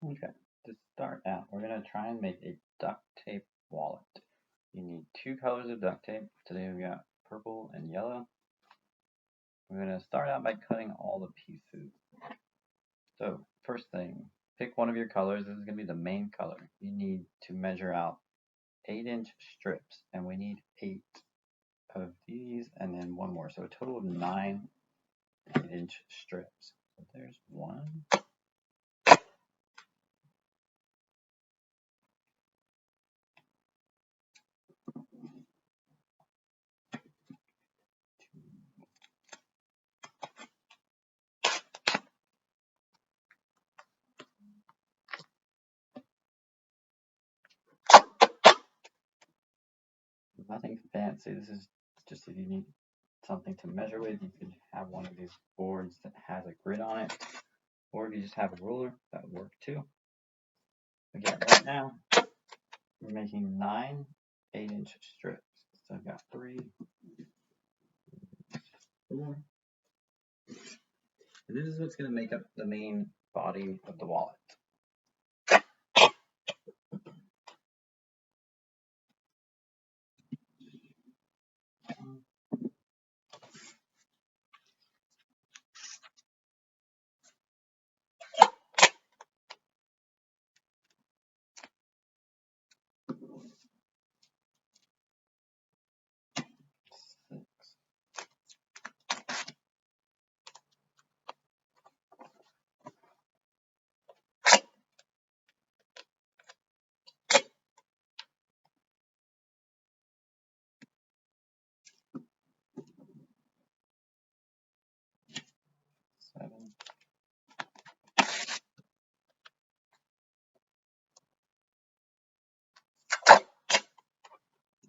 Okay, to start out, we're going to try and make a duct tape wallet. You need two colors of duct tape. Today we got purple and yellow. We're going to start out by cutting all the pieces. So first thing, pick one of your colors. This is going to be the main color. You need to measure out 8-inch strips, and we need 8 of these and then one more. So a total of 9 8-inch strips. So there's one. Nothing fancy. This is just if you need something to measure with, you could have one of these boards that has a grid on it, or if you just have a ruler, that would work too. Again, right now, we're making 9 8-inch strips. So I've got 3, 4. And this is what's going to make up the main body of the wallet. Seven.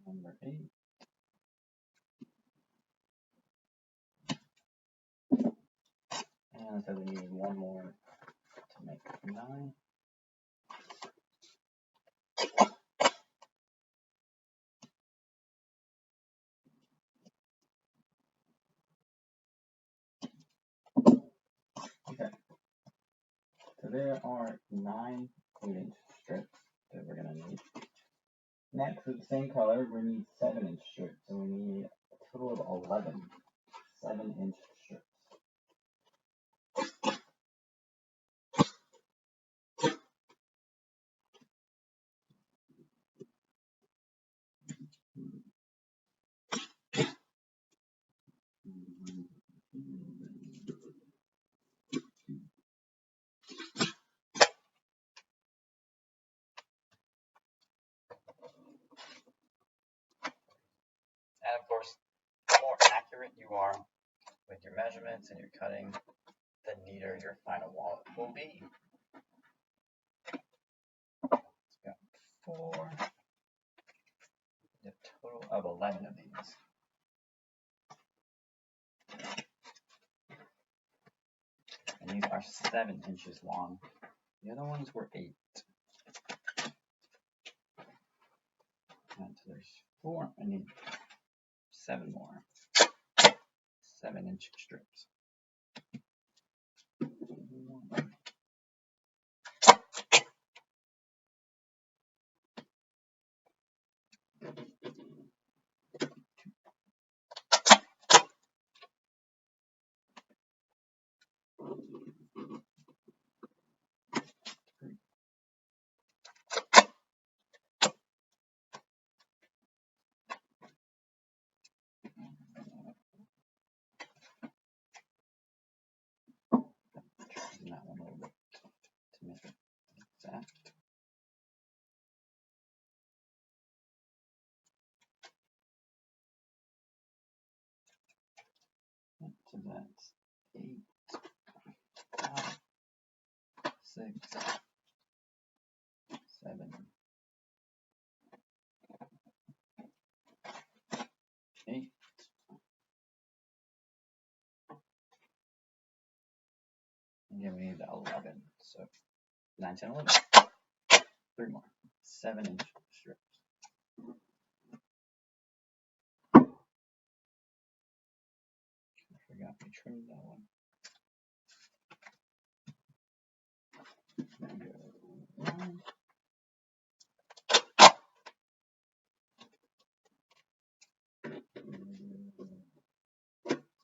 Number 8. And so we need one more to make 9. Okay. So there are 9 8-inch strips that we're going to need. Next, with the same color, we need 7-inch strips. So we need a total of 11 7-inch strips. And of course, the more accurate you are with your measurements and your cutting, the neater your final wallet will be. It's got 4, a total of 11 of these. And these are 7 inches long. The other ones were 8. And so there's 4. I need 7 more 7-inch strips. That one a little bit to make it exact. So that's 8, 5, 6, 7, 8. And then we need 11. So 9, 10, 11. 3 more 7-inch strips. I forgot we trimmed that one. There we go. 1,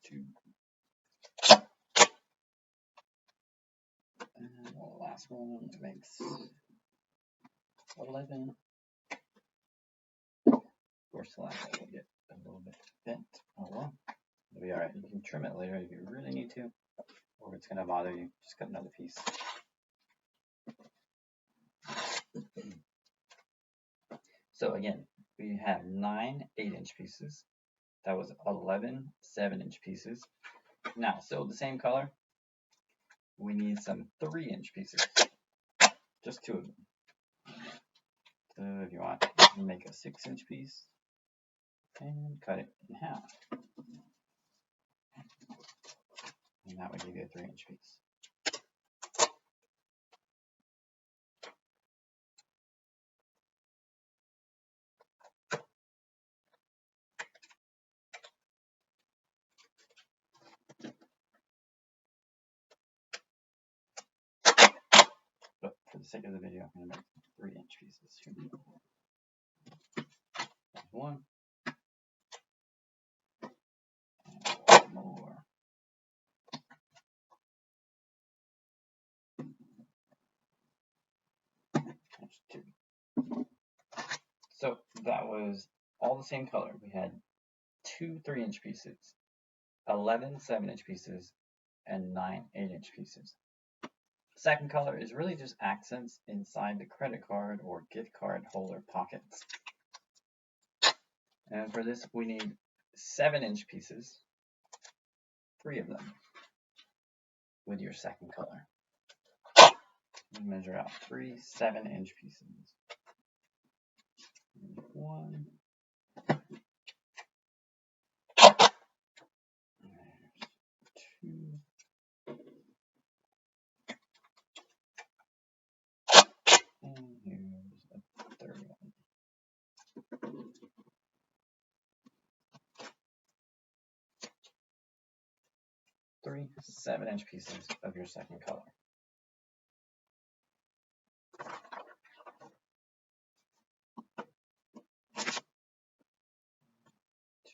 2, and the last one makes 11. Of course, the last one will get a little bit bent. Oh well, it'll be alright. You can trim it later if you really need to, or if it's going to bother you, just cut another piece. So again, we have 9 8-inch pieces. That was 11 7-inch pieces. Now, still the same color, we need some 3-inch pieces. Just 2 of them. So if you want, you can make a 6-inch piece and cut it in half. And that would give you a 3-inch piece. But for the sake of the video, I'm going to make 3-inch pieces here. There's one. And one more. There's 2. So that was all the same color. We had 2 3-inch pieces, 11 7-inch pieces, and 9 8-inch pieces. Second color is really just accents inside the credit card or gift card holder pockets. And for this, we need 7-inch pieces, 3 of them, with your second color. You measure out 3 7-inch pieces. 1. There's 2. And here's a third one. 3 7-inch pieces of your second color.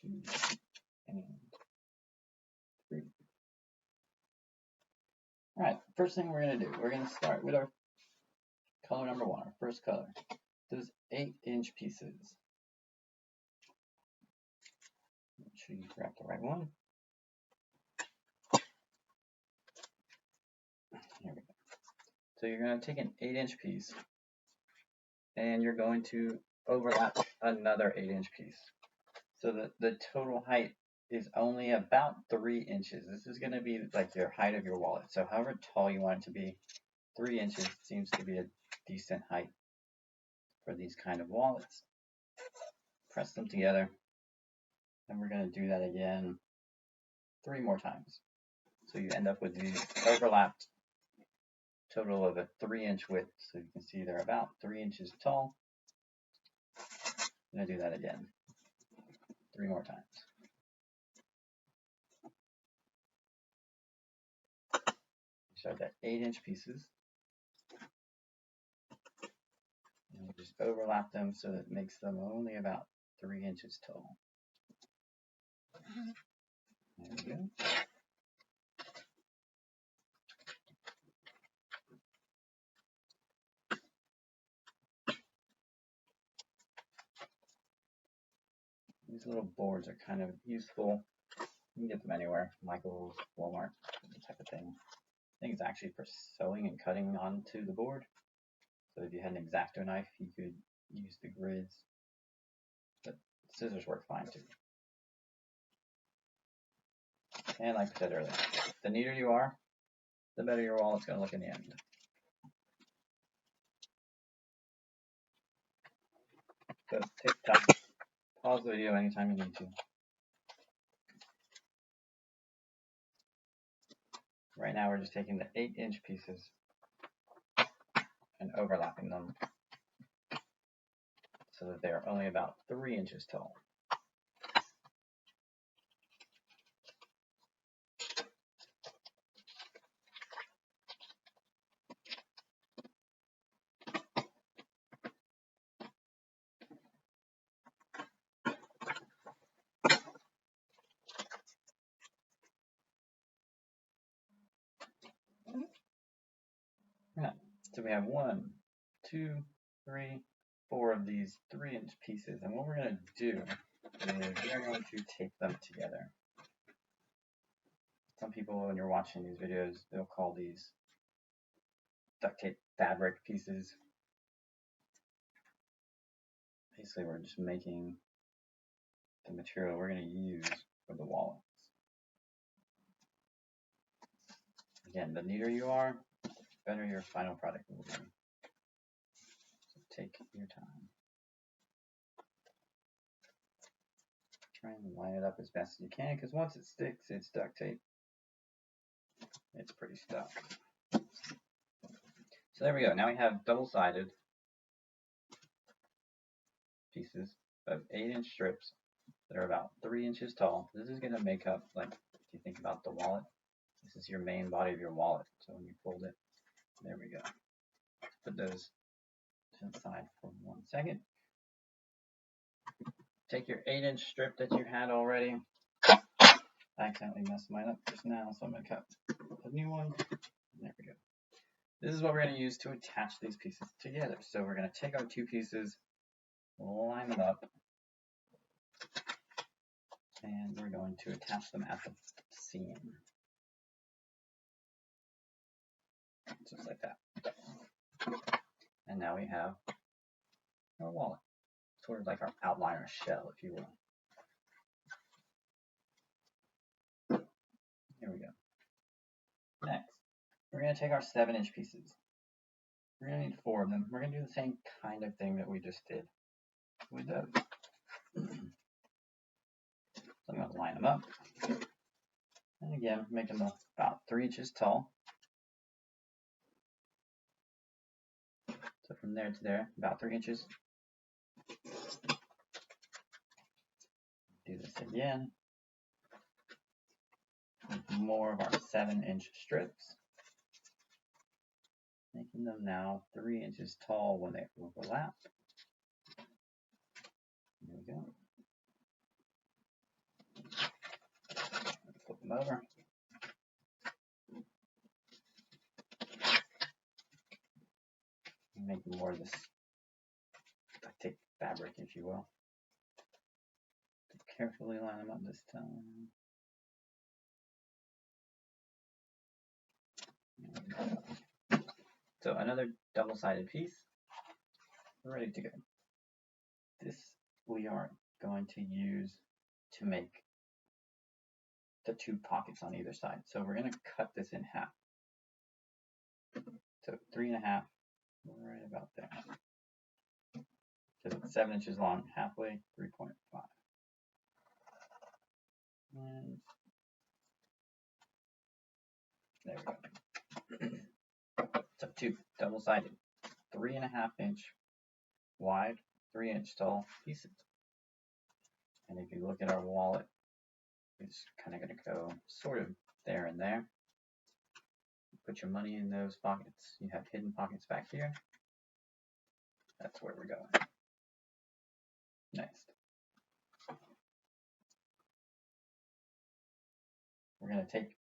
2 and 3. Alright, first thing we're going to do, we're going to start with our color number 1, our first color. Those 8-inch pieces. Make sure you grab the right one. Here we go. So you're going to take an 8-inch piece and you're going to overlap another 8-inch piece. So the total height is only about 3 inches. This is going to be like your height of your wallet. So however tall you want it to be, 3 inches seems to be a decent height for these kind of wallets. Press them together. And we're going to do that again 3 more times. So you end up with these overlapped total of a 3-inch width. So you can see they're about 3 inches tall. I'm going to do that again 3 more times. So I've got 8-inch pieces. And we just overlap them so that it makes them only about 3 inches tall. There we go. These little boards are kind of useful. You can get them anywhere, Michael's, Walmart, that type of thing. I think it's actually for sewing and cutting onto the board. So if you had an X-Acto knife, you could use the grids. But scissors work fine too. And like I said earlier, the neater you are, the better your wallet's going to look in the end. So take time. Pause the video anytime you need to. Right now we're just taking the 8-inch pieces and overlapping them so that they are only about 3 inches tall. Yeah. So we have 1, 2, 3, 4 of these 3-inch pieces. And what we're going to do is we're going to tape them together. Some people, when you're watching these videos, they'll call these duct tape fabric pieces. Basically, we're just making the material we're going to use for the wallets. Again, the neater you are, the better your final product will be. So take your time. Try and line it up as best as you can, because once it sticks, it's duct tape. It's pretty stuck. So there we go. Now we have double-sided pieces of 8-inch strips that are about 3 inches tall. This is going to make up, like, if you think about the wallet, this is your main body of your wallet. So when you fold it, there we go. Put those to the side for 1 second. Take your 8-inch strip that you had already. I accidentally messed mine up just now, so I'm going to cut a new one. There we go. This is what we're going to use to attach these pieces together. So we're going to take our 2 pieces, line them up, and we're going to attach them at the seam. Just like that. And now we have our wallet. Sort of like our outliner shell, if you will. Here we go. Next, we're going to take our 7-inch pieces. We're going to need 4 of them. We're going to do the same kind of thing that we just did with those. So I'm going to line them up. And again, make them about 3 inches tall. So from there to there, about 3 inches. Do this again. With more of our 7-inch strips. Making them now 3 inches tall when they overlap. There we go. Flip them over. Make more of this duct tape fabric, if you will. Carefully line them up this time. So another double-sided piece. We're ready to go. This we are going to use to make the 2 pockets on either side. So we're going to cut this in half. So 3.5, right about there. Because it's 7 inches long, halfway, 3.5. And there we go. So 2 double-sided, 3.5-inch wide, 3-inch tall pieces. And if you look at our wallet, it's kind of going to go sort of there and there. Put your money in those pockets. You have hidden pockets back here. That's where we're going. Next, we're going to take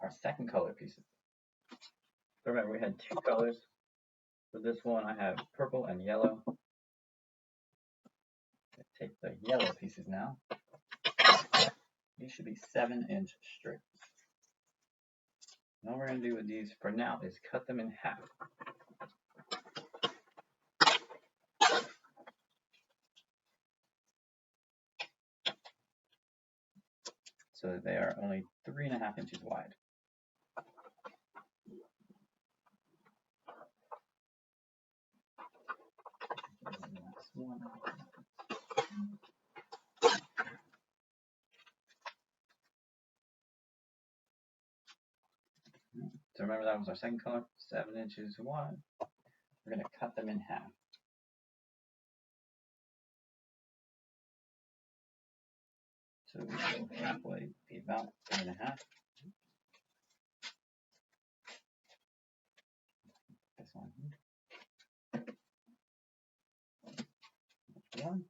our second color pieces. So remember, we had 2 colors. For this one, I have purple and yellow. Take the yellow pieces now. These should be 7-inch strips. And all we're going to do with these for now is cut them in half. So that they are only 3.5 inches wide. So remember, that was our second color, 7 inches wide. We're going to cut them in half. So we go halfway, be about 3.5. This one here. One.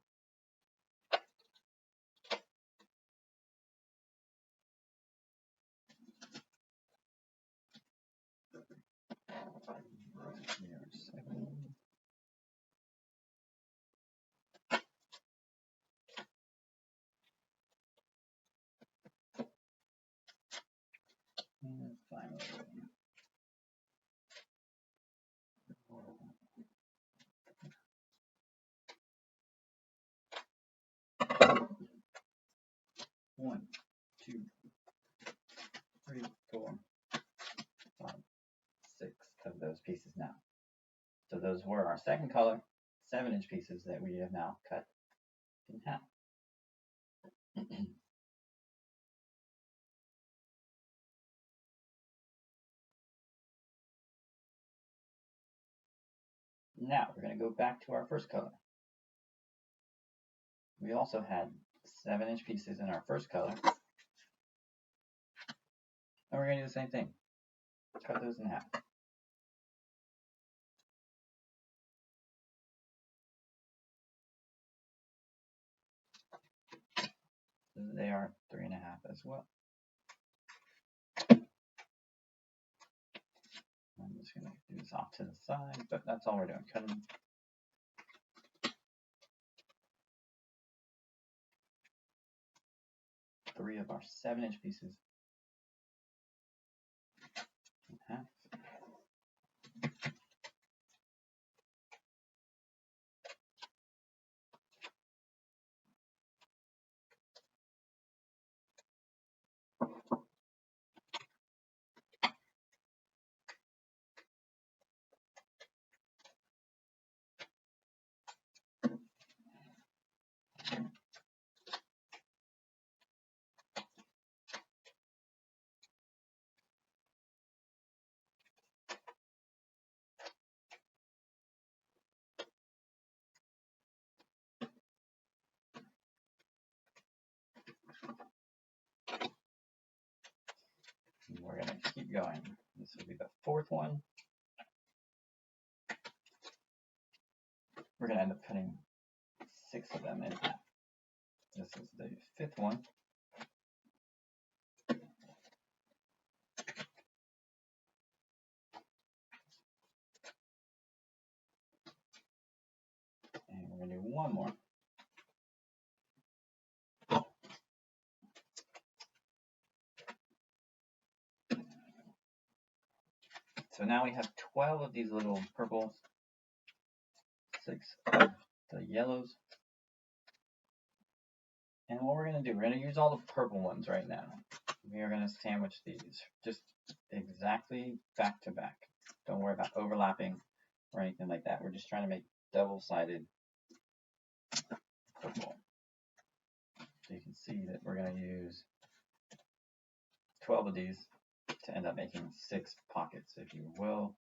So those were our second color 7-inch pieces that we have now cut in half. Now we're going to go back to our first color. We also had 7-inch pieces in our first color. And we're going to do the same thing. Cut those in half. They are 3.5 as well. I'm just going to do this off to the side, but that's all we're doing, cutting. Three of our 7-inch pieces in half. And we're going to keep going. This will be the fourth one. We're going to end up cutting 6 of them in half. This is the fifth one. And we're going to do one more. So now we have 12 of these little purples, 6 of the yellows. And what we're going to do, we're going to use all the purple ones right now. We are going to sandwich these just exactly back to back. Don't worry about overlapping or anything like that. We're just trying to make double-sided purple. So you can see that we're going to use 12 of these to end up making 6 pockets, if you will.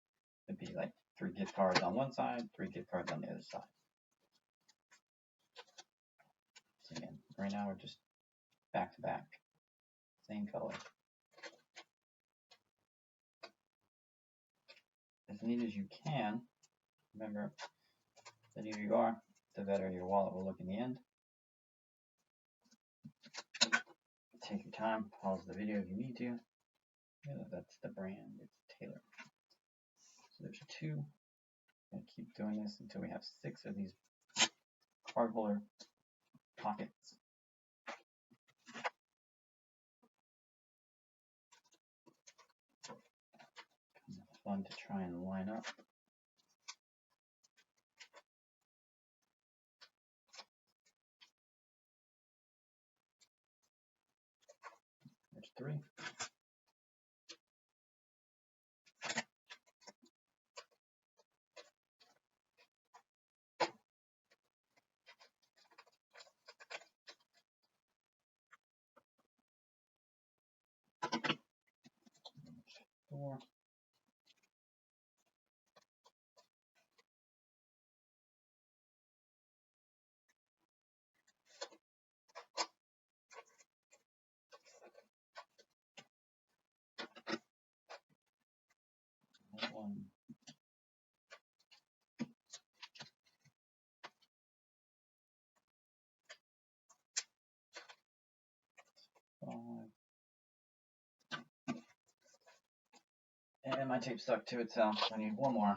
It'd be like 3 gift cards on one side, 3 gift cards on the other side. So again, right now we're just back to back, same color. As neat as you can. Remember, the neater you are, the better your wallet will look in the end. Take your time, pause the video if you need to. Yeah, that's the brand, it's Taylor. So there's 2. I'm going to keep doing this until we have 6 of these cardholder pockets. Kind of fun to try and line up. There's 3. There's 4. That 1. 5. And my tape stuck to itself, so I need 1 more.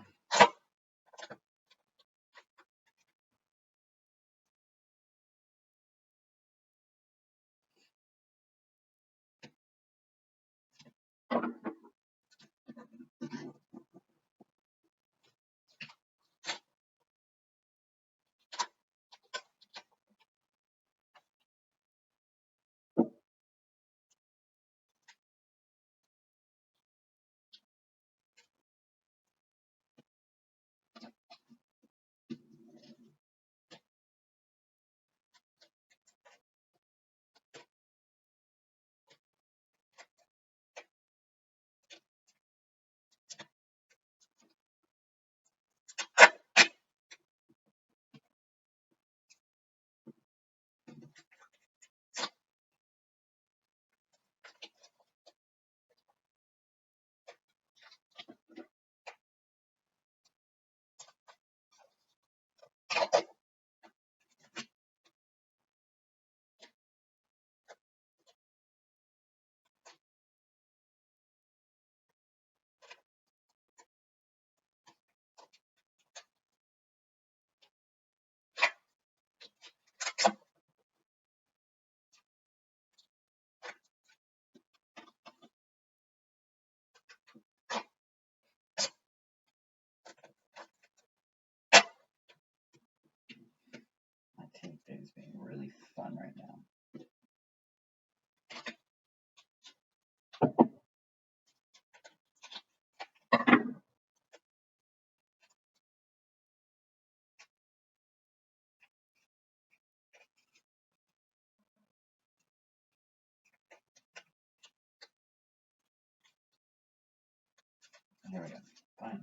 Here we go. Fine.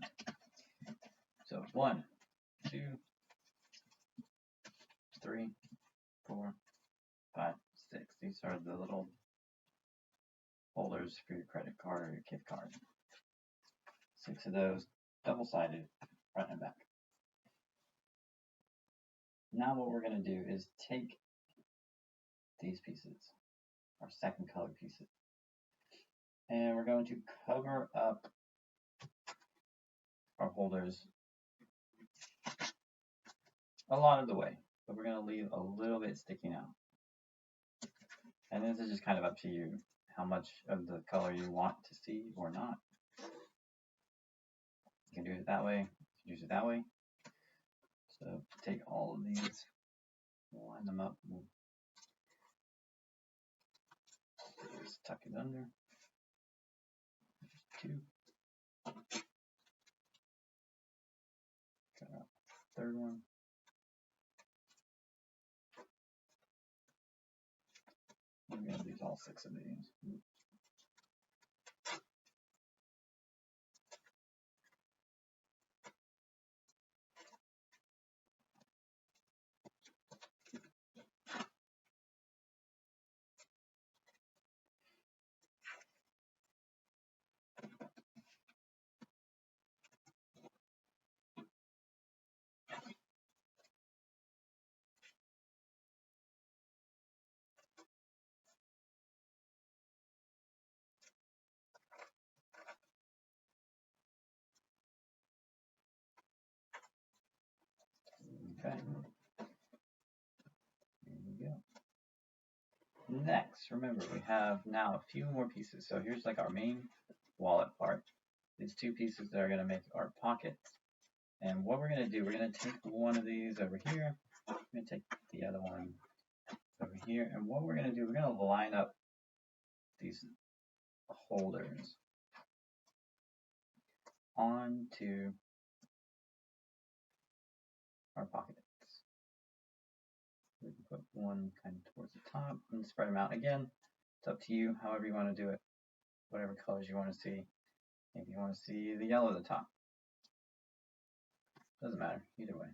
So 1, 2, 3, 4, 5, 6. These are the little holders for your credit card or your gift card. 6 of those, double-sided, front and back. Now what we're going to do is take these pieces, our second color pieces, and we're going to cover up our holders a lot of the way, but we're going to leave a little bit sticking out. And this is just kind of up to you, how much of the color you want to see or not. You can do it that way, you can use it that way. So take all of these, line them up, just tuck it under. There's 2. Cut out the third one. I'm going to use all 6 of these. Okay. There we go. Next, remember we have now a few more pieces. So here's like our main wallet part. These 2 pieces that are going to make our pockets. And what we're going to do, we're going to take one of these over here. We're going to take the other one over here. And what we're going to do, we're going to line up these holders onto our pockets. We can put one kind of towards the top and spread them out again. It's up to you, however you want to do it, whatever colors you want to see. Maybe you want to see the yellow at the top. Doesn't matter, either way.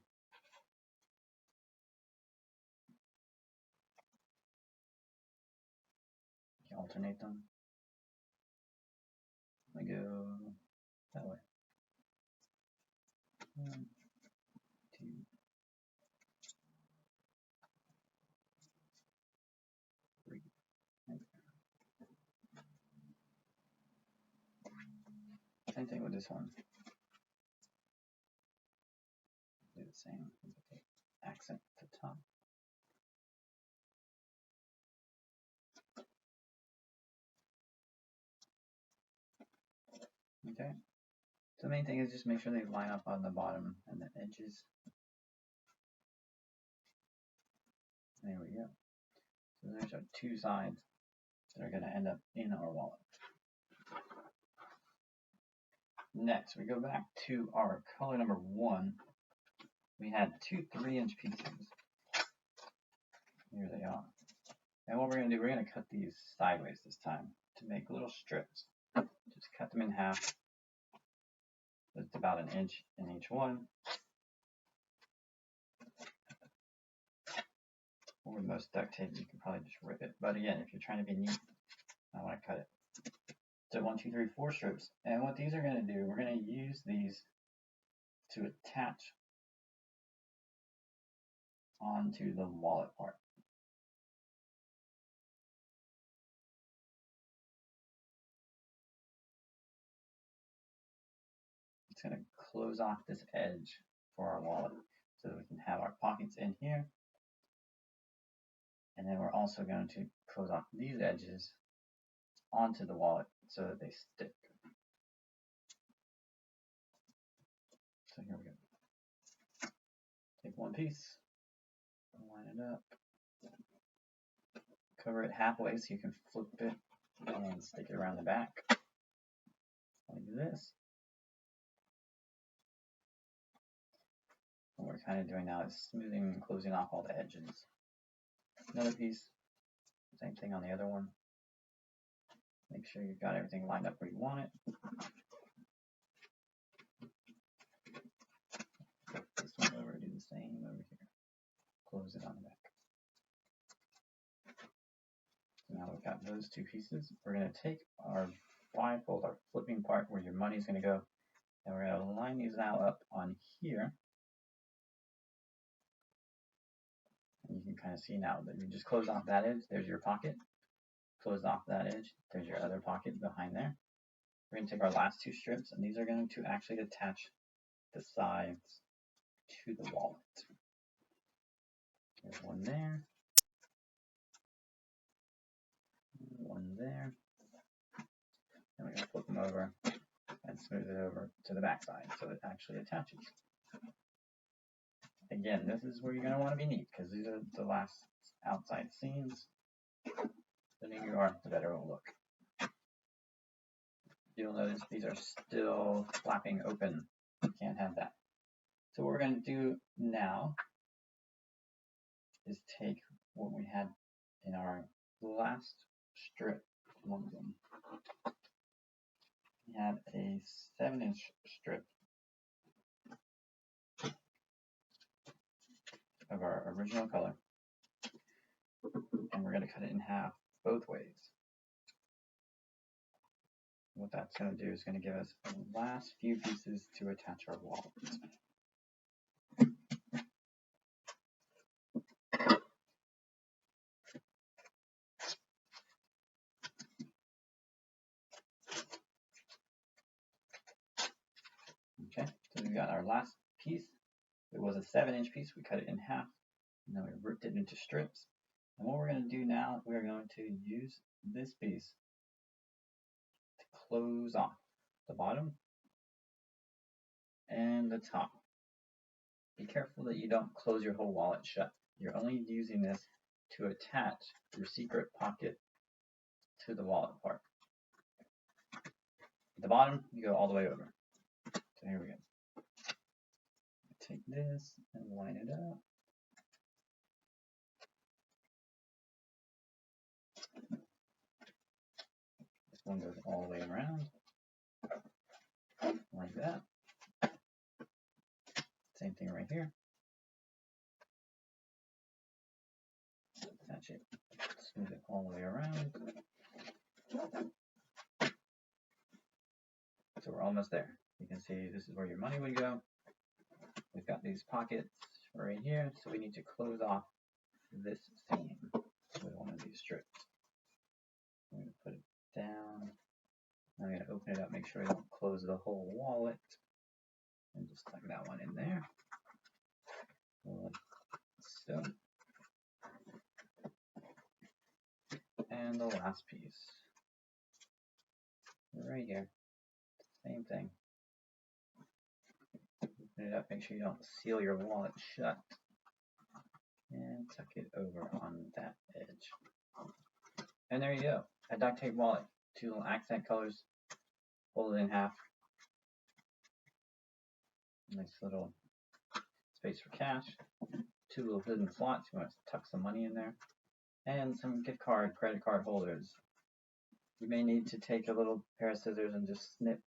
You can alternate them. I go that way. 1, 2, 3. Same thing with this one. Do the same. Accent at the top. Okay. So the main thing is just make sure they line up on the bottom and the edges. There we go. So there's our 2 sides that are going to end up in our wallet. Next, we go back to our color number 1. We had 2 3-inch pieces. Here they are. And what we're going to do, we're going to cut these sideways this time to make little strips. Just cut them in half. It's about 1 inch in each one. Or with most duct tape, you can probably just rip it. But again, if you're trying to be neat, I want to cut it. So 1, 2, 3, 4 strips. And what these are going to do, we're going to use these to attach onto the wallet part. It's going to close off this edge for our wallet so that we can have our pockets in here. And then we're also going to close off these edges onto the wallet so that they stick. So here we go. Take one piece, line it up, cover it halfway so you can flip it and stick it around the back like this. What we're kind of doing now is smoothing and closing off all the edges. Another piece, same thing on the other one. Make sure you've got everything lined up where you want it. those two pieces. We're going to take our bifold, our flipping part where your money is going to go, and we're going to line these now up on here. And you can kind of see now that you just close off that edge. There's your pocket. Close off that edge. There's your other pocket behind there. We're going to take our last two strips, and these are going to actually attach the sides to the wallet. There's one there. One there. And we're going to flip them over and smooth it over to the back side so it actually attaches. Again, this is where you're going to want to be neat because these are the last outside seams. The neater you are, the better it will look. You'll notice these are still flapping open. You can't have that. So what we're going to do now is take what we had in our last strip, one of them. We had a 7-inch strip of our original color, and we're going to cut it in half both ways. What that's going to do is going to give us the last few pieces to attach our wallet. Okay, so we got our last piece. It was a 7-inch piece. We cut it in half, and then we ripped it into strips. And what we're going to do now, we're going to use this piece to close off the bottom and the top. Be careful that you don't close your whole wallet shut. You're only using this to attach your secret pocket to the wallet part. At the bottom, you go all the way over. So here we go. Take this and line it up. This one goes all the way around, like that. Same thing right here. Attach it, smooth it all the way around. So we're almost there. You can see this is where your money would go. We've got these pockets right here, so we need to close off this seam with one of these strips. I'm going to put it down. I'm going to open it up, make sure I don't close the whole wallet, and just tuck that one in there. Like so. And the last piece, right here, same thing. Open it up, make sure you don't seal your wallet shut, and tuck it over on that edge. And there you go, a duct tape wallet. Two little accent colors, fold it in half. Nice little space for cash. Two little hidden slots, you want to tuck some money in there. And some gift card, credit card holders. You may need to take a little pair of scissors and just snip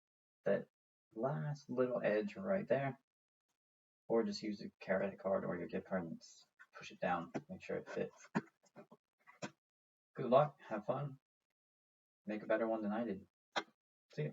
that last little edge right there. Or just use a credit card or your gift card and push it down, make sure it fits. Good luck, have fun, make a better one than I did. See ya.